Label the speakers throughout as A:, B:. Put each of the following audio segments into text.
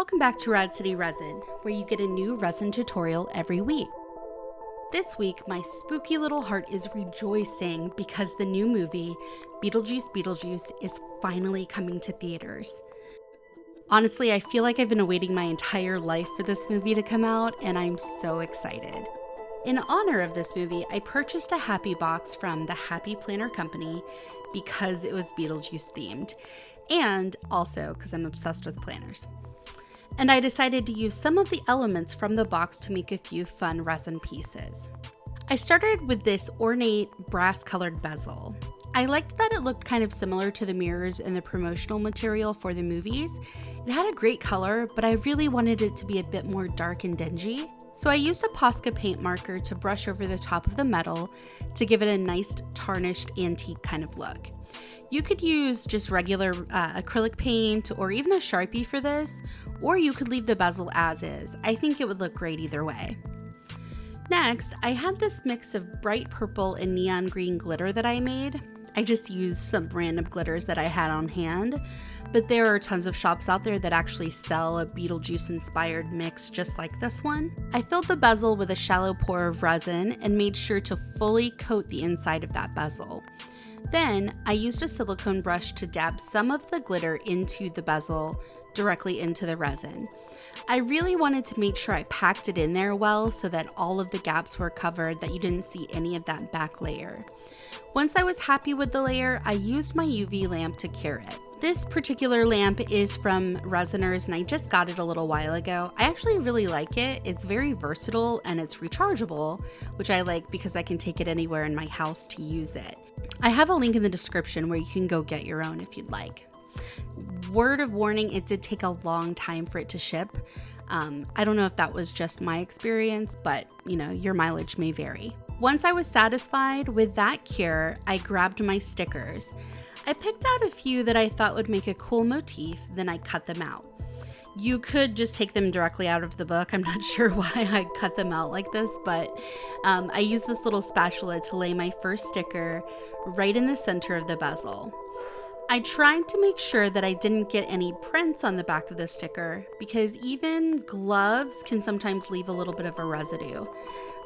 A: Welcome back to Rad City Resin, where you get a new resin tutorial every week. This week, my spooky little heart is rejoicing because the new movie, Beetlejuice Beetlejuice, is finally coming to theaters. Honestly, I feel like I've been awaiting my entire life for this movie to come out, and I'm so excited. In honor of this movie, I purchased a Happy Box from the Happy Planner Company because it was Beetlejuice themed, and also because I'm obsessed with planners. And I decided to use some of the elements from the box to make a few fun resin pieces. I started with this ornate brass colored bezel. I liked that it looked kind of similar to the mirrors in the promotional material for the movies. It had a great color, but I really wanted it to be a bit more dark and dingy. So I used a Posca paint marker to brush over the top of the metal to give it a nice tarnished antique kind of look. You could use just regular acrylic paint or even a Sharpie for this, or you could leave the bezel as is. I think it would look great either way. Next, I had this mix of bright purple and neon green glitter that I made. I just used some random glitters that I had on hand, but there are tons of shops out there that actually sell a Beetlejuice inspired mix just like this one. I filled the bezel with a shallow pour of resin and made sure to fully coat the inside of that bezel. Then I used a silicone brush to dab some of the glitter into the bezel directly into the resin. I really wanted to make sure I packed it in there well so that all of the gaps were covered, that you didn't see any of that back layer. Once I was happy with the layer, I used my UV lamp to cure it. This particular lamp is from Resiners and I just got it a little while ago. I actually really like it. It's very versatile and it's rechargeable, which I like because I can take it anywhere in my house to use it. I have a link in the description where you can go get your own if you'd like. Word of warning, it did take a long time for it to ship. I don't know if that was just my experience, but your mileage may vary. Once I was satisfied with that cure, I grabbed my stickers. I picked out a few that I thought would make a cool motif, then I cut them out. You could just take them directly out of the book. I'm not sure why I cut them out like this, but I used this little spatula to lay my first sticker right in the center of the bezel. I tried to make sure that I didn't get any prints on the back of the sticker because even gloves can sometimes leave a little bit of a residue.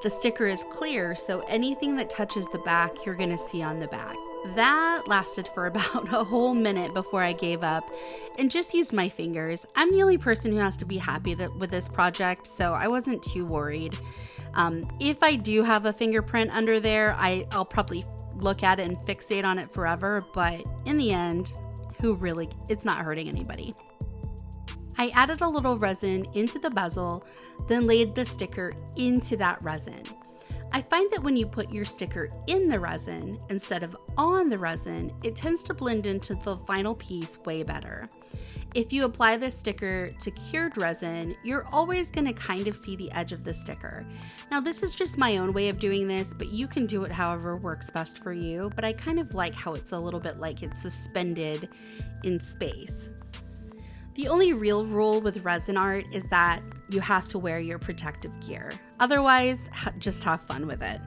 A: The sticker is clear, so anything that touches the back, you're going to see on the back. That lasted for about a whole minute before I gave up and just used my fingers. I'm the only person who has to be happy with this project, so I wasn't too worried. If I do have a fingerprint under there, I'll probably look at it and fixate on it forever, but in the end, it's not hurting anybody. I added a little resin into the bezel, then laid the sticker into that resin. I find that when you put your sticker in the resin instead of on the resin, it tends to blend into the final piece way better. If you apply the sticker to cured resin, you're always going to kind of see the edge of the sticker. Now, this is just my own way of doing this, but you can do it however works best for you, but I kind of like how it's a little bit like it's suspended in space. The only real rule with resin art is that you have to wear your protective gear. Otherwise, just have fun with it.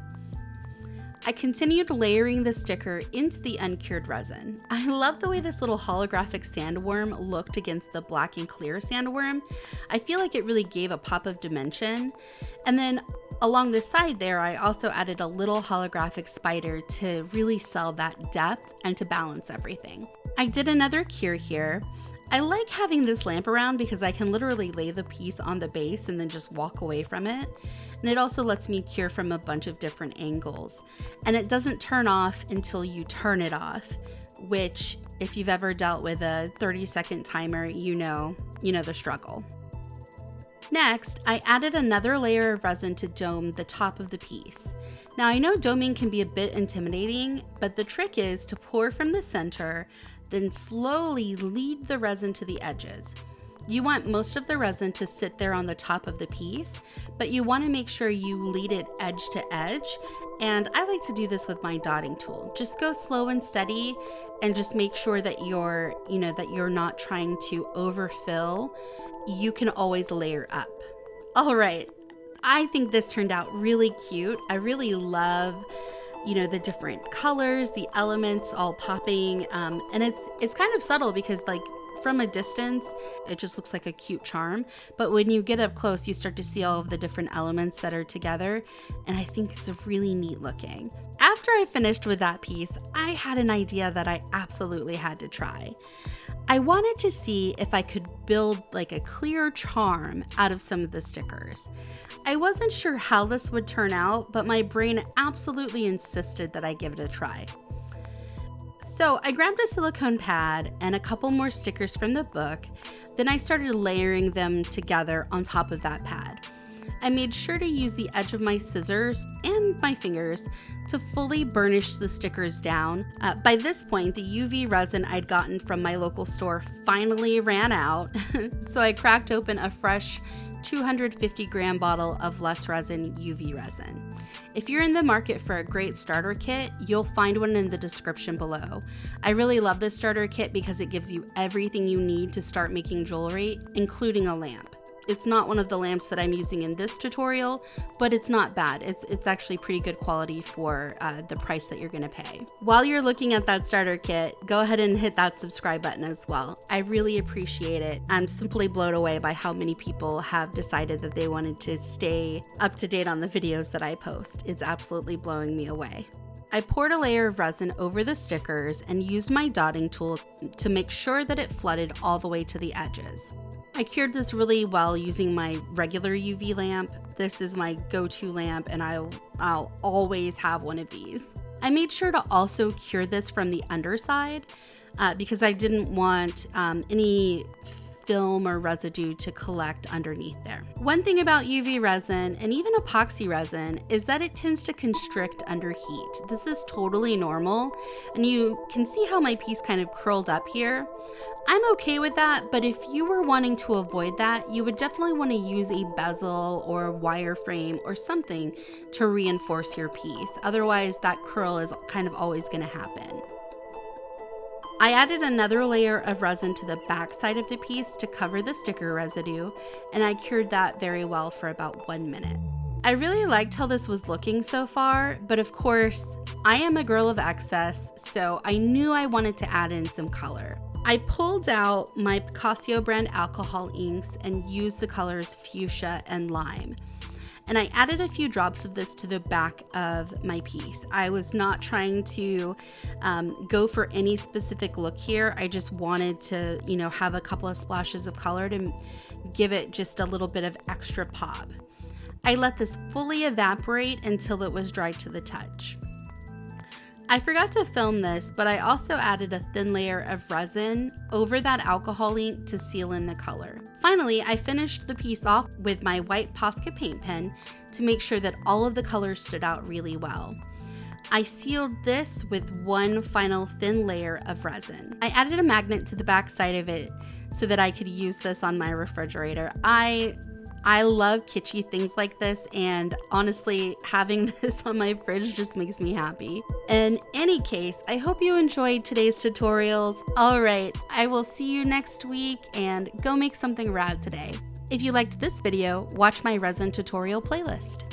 A: I continued layering the sticker into the uncured resin. I love the way this little holographic sandworm looked against the black and clear sandworm. I feel like it really gave a pop of dimension. And then along the side there, I also added a little holographic spider to really sell that depth and to balance everything. I did another cure here. I like having this lamp around because I can literally lay the piece on the base and then just walk away from it. And it also lets me cure from a bunch of different angles. And it doesn't turn off until you turn it off, which if you've ever dealt with a 30-second timer, you know the struggle. Next, I added another layer of resin to dome the top of the piece. Now I know doming can be a bit intimidating, but the trick is to pour from the center, then slowly lead the resin to the edges. You want most of the resin to sit there on the top of the piece, but you want to make sure you lead it edge to edge. And I like to do this with my dotting tool. Just go slow and steady and just make sure that you're not trying to overfill. You can always layer up. All right, I think this turned out really cute. I really love the different colors, the elements all popping, and it's kind of subtle because from a distance, it just looks like a cute charm. But when you get up close, you start to see all of the different elements that are together. And I think it's really neat looking. After I finished with that piece, I had an idea that I absolutely had to try. I wanted to see if I could build like a clear charm out of some of the stickers. I wasn't sure how this would turn out, but my brain absolutely insisted that I give it a try. So I grabbed a silicone pad and a couple more stickers from the book, then I started layering them together on top of that pad. I made sure to use the edge of my scissors and my fingers to fully burnish the stickers down. By this point, the UV resin I'd gotten from my local store finally ran out, so I cracked open a fresh 250 gram bottle of Less Resin UV resin. If you're in the market for a great starter kit, you'll find one in the description below. I really love this starter kit because it gives you everything you need to start making jewelry, including a lamp. It's not one of the lamps that I'm using in this tutorial, but it's not bad. It's actually pretty good quality for the price that you're gonna pay. While you're looking at that starter kit, go ahead and hit that subscribe button as well. I really appreciate it. I'm simply blown away by how many people have decided that they wanted to stay up to date on the videos that I post. It's absolutely blowing me away. I poured a layer of resin over the stickers and used my dotting tool to make sure that it flooded all the way to the edges. I cured this really well using my regular UV lamp. This is my go-to lamp and I'll always have one of these. I made sure to also cure this from the underside because I didn't want any film or residue to collect underneath there. One thing about UV resin and even epoxy resin is that it tends to constrict under heat. This is totally normal, and you can see how my piece kind of curled up here. I'm okay with that, but if you were wanting to avoid that, you would definitely want to use a bezel or a wireframe or something to reinforce your piece. Otherwise, that curl is kind of always going to happen. I added another layer of resin to the back side of the piece to cover the sticker residue, and I cured that very well for about 1 minute. I really liked how this was looking so far, but of course, I am a girl of excess, so I knew I wanted to add in some color. I pulled out my Picasso brand alcohol inks and used the colors fuchsia and lime. And I added a few drops of this to the back of my piece. I was not trying to go for any specific look here. I just wanted to, have a couple of splashes of color to give it just a little bit of extra pop. I let this fully evaporate until it was dry to the touch. I forgot to film this, but I also added a thin layer of resin over that alcohol ink to seal in the color. Finally, I finished the piece off with my white Posca paint pen to make sure that all of the colors stood out really well. I sealed this with one final thin layer of resin. I added a magnet to the back side of it so that I could use this on my refrigerator. I love kitschy things like this, and honestly, having this on my fridge just makes me happy. In any case, I hope you enjoyed today's tutorials. All right, I will see you next week, and go make something rad today. If you liked this video, watch my resin tutorial playlist.